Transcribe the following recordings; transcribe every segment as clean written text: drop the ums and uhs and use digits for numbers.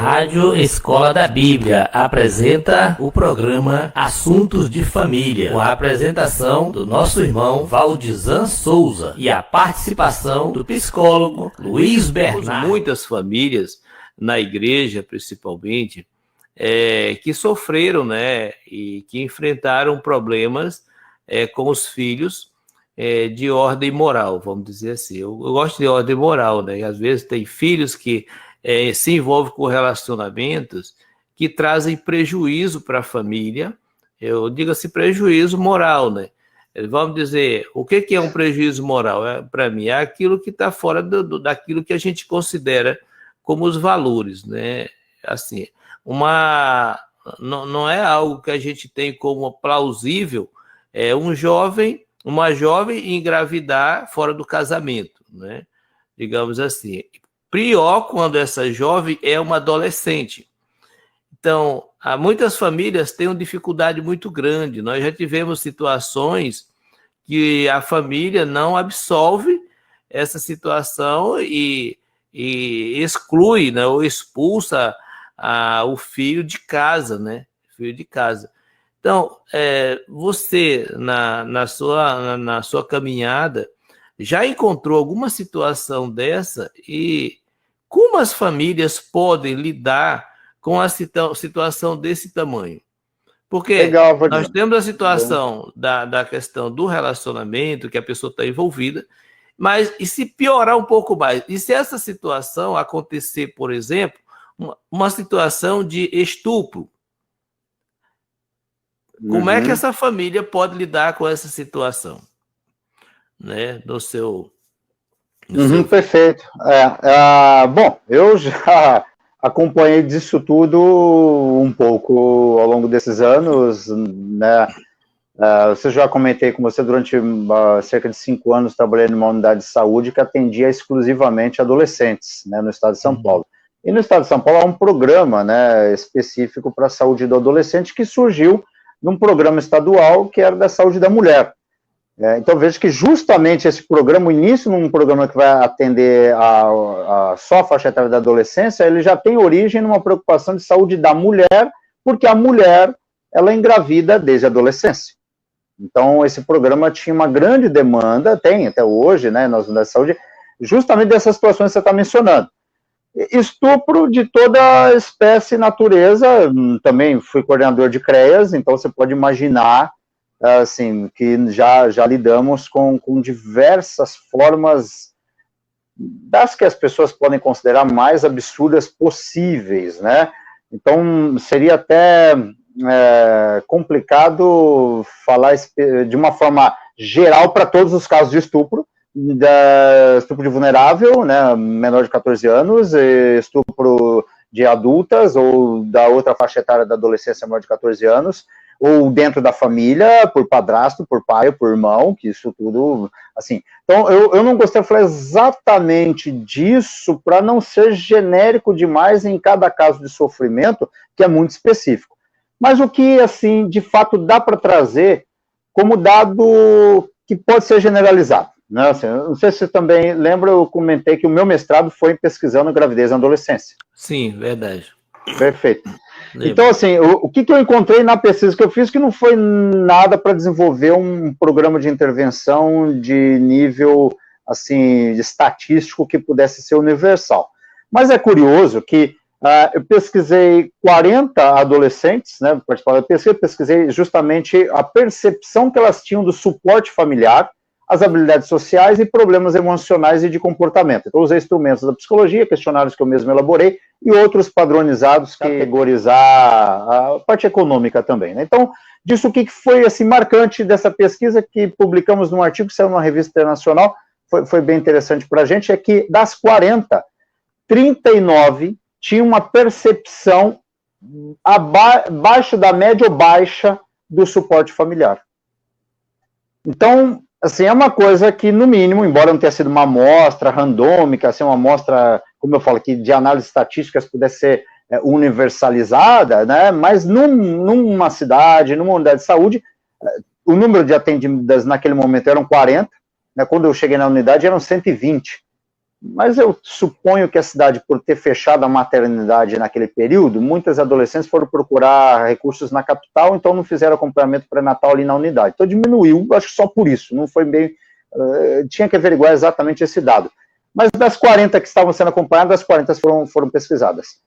Rádio Escola da Bíblia apresenta o programa Assuntos de Família, com a apresentação do nosso irmão Valdizan Souza e a participação do psicólogo Luiz Bernardo. Muitas famílias, na igreja principalmente, que sofreram, né, e que enfrentaram problemas com os filhos de ordem moral, vamos dizer assim. Eu gosto de ordem moral, né? Às vezes tem filhos que se envolvem com relacionamentos que trazem prejuízo para a família. Eu digo assim, prejuízo moral, né? Vamos dizer, o que é um prejuízo moral? Para mim, é aquilo que está fora daquilo que a gente considera como os valores, né? Assim, não é algo que a gente tem como plausível uma jovem engravidar fora do casamento, né? Digamos assim. Pior quando essa jovem é uma adolescente. Então, muitas famílias têm uma dificuldade muito grande. Nós já tivemos situações que a família não absolve essa situação e exclui, né, ou expulsa o filho de casa, né? Filho de casa. Então, você, na sua caminhada, já encontrou alguma situação dessa? E como as famílias podem lidar com a situação desse tamanho? Porque legal, nós temos a situação da questão do relacionamento, que a pessoa está envolvida, mas e se piorar um pouco mais? E se essa situação acontecer, por exemplo, uma situação de estupro? Como é que essa família pode lidar com essa situação? Né? Perfeito. Bom, eu já acompanhei disso tudo um pouco ao longo desses anos, né? Eu já comentei com você, durante cerca de 5 anos trabalhei numa unidade de saúde que atendia exclusivamente adolescentes, né, no estado de São Paulo. E no estado de São Paulo há um programa, né, específico para a saúde do adolescente que surgiu num programa estadual que era da saúde da mulher. Então, vejo que justamente esse programa, o início num programa que vai atender só a faixa etária da adolescência, ele já tem origem numa preocupação de saúde da mulher, porque a mulher, ela engravida desde a adolescência. Então, esse programa tinha uma grande demanda, tem até hoje, né, nas unidades de saúde, justamente dessas situações que você está mencionando. Estupro de toda espécie e natureza, também fui coordenador de CREAS, então você pode imaginar, assim, que já lidamos com diversas formas das que as pessoas podem considerar mais absurdas possíveis, né? Então, seria até complicado falar de uma forma geral para todos os casos de estupro, estupro de vulnerável, né, menor de 14 anos, estupro de adultas ou da outra faixa etária da adolescência menor de 14 anos, ou dentro da família, por padrasto, por pai ou por irmão, que isso tudo, assim. Então, eu não gostaria de falar exatamente disso para não ser genérico demais em cada caso de sofrimento, que é muito específico. Mas o que, assim, de fato dá para trazer como dado que pode ser generalizado, né? Assim, não sei se você também lembra, eu comentei que o meu mestrado foi pesquisando gravidez na adolescência. Sim, verdade. Perfeito. Então, assim, o que eu encontrei na pesquisa que eu fiz, que não foi nada para desenvolver um programa de intervenção de nível, assim, estatístico que pudesse ser universal. Mas é curioso que eu pesquisei 40 adolescentes, né, participar da pesquisa, pesquisei justamente a percepção que elas tinham do suporte familiar, as habilidades sociais e problemas emocionais e de comportamento. Então, usei instrumentos da psicologia, questionários que eu mesmo elaborei, e outros padronizados que categorizar a parte econômica também, né? Então, disso o que foi assim, marcante dessa pesquisa, que publicamos num artigo que saiu numa revista internacional, foi bem interessante para a gente, é que das 40, 39 tinham uma percepção abaixo da média ou baixa do suporte familiar. Então, assim, é uma coisa que, no mínimo, embora não tenha sido uma amostra randômica, assim, uma amostra, como eu falo aqui, de análise estatísticas pudesse ser universalizada, né, mas numa cidade, numa unidade de saúde, o número de atendidas naquele momento eram 40, né, quando eu cheguei na unidade eram 120. Mas eu suponho que a cidade, por ter fechado a maternidade naquele período, muitas adolescentes foram procurar recursos na capital, então não fizeram acompanhamento pré-natal ali na unidade. Então diminuiu, acho que só por isso, não foi bem... tinha que averiguar exatamente esse dado. Mas das 40 que estavam sendo acompanhadas, as 40 foram pesquisadas.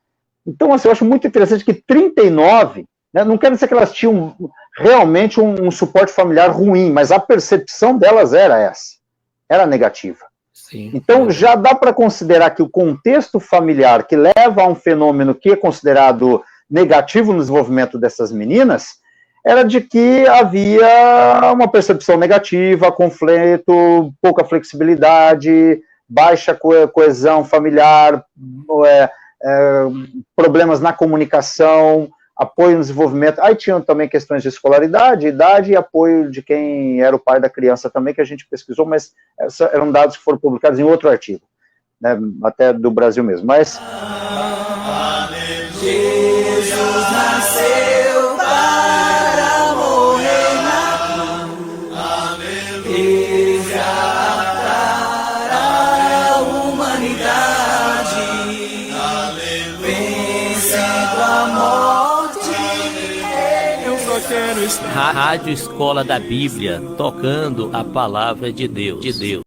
Então, assim, eu acho muito interessante que 39, né, não quer dizer que elas tinham realmente um suporte familiar ruim, mas a percepção delas era essa, era negativa. Sim. Então, já dá para considerar que o contexto familiar que leva a um fenômeno que é considerado negativo no desenvolvimento dessas meninas, era de que havia uma percepção negativa, conflito, pouca flexibilidade, baixa coesão familiar, problemas na comunicação, apoio no desenvolvimento. Aí tinham também questões de escolaridade, idade e apoio de quem era o pai da criança também, que a gente pesquisou, mas eram dados que foram publicados em outro artigo, né, até do Brasil mesmo. Mas... Jesus nasceu para morrer na cruz e resgatar a humanidade, vencendo a morte. Eu só quero estar. Rádio Escola da Bíblia, tocando a palavra de Deus.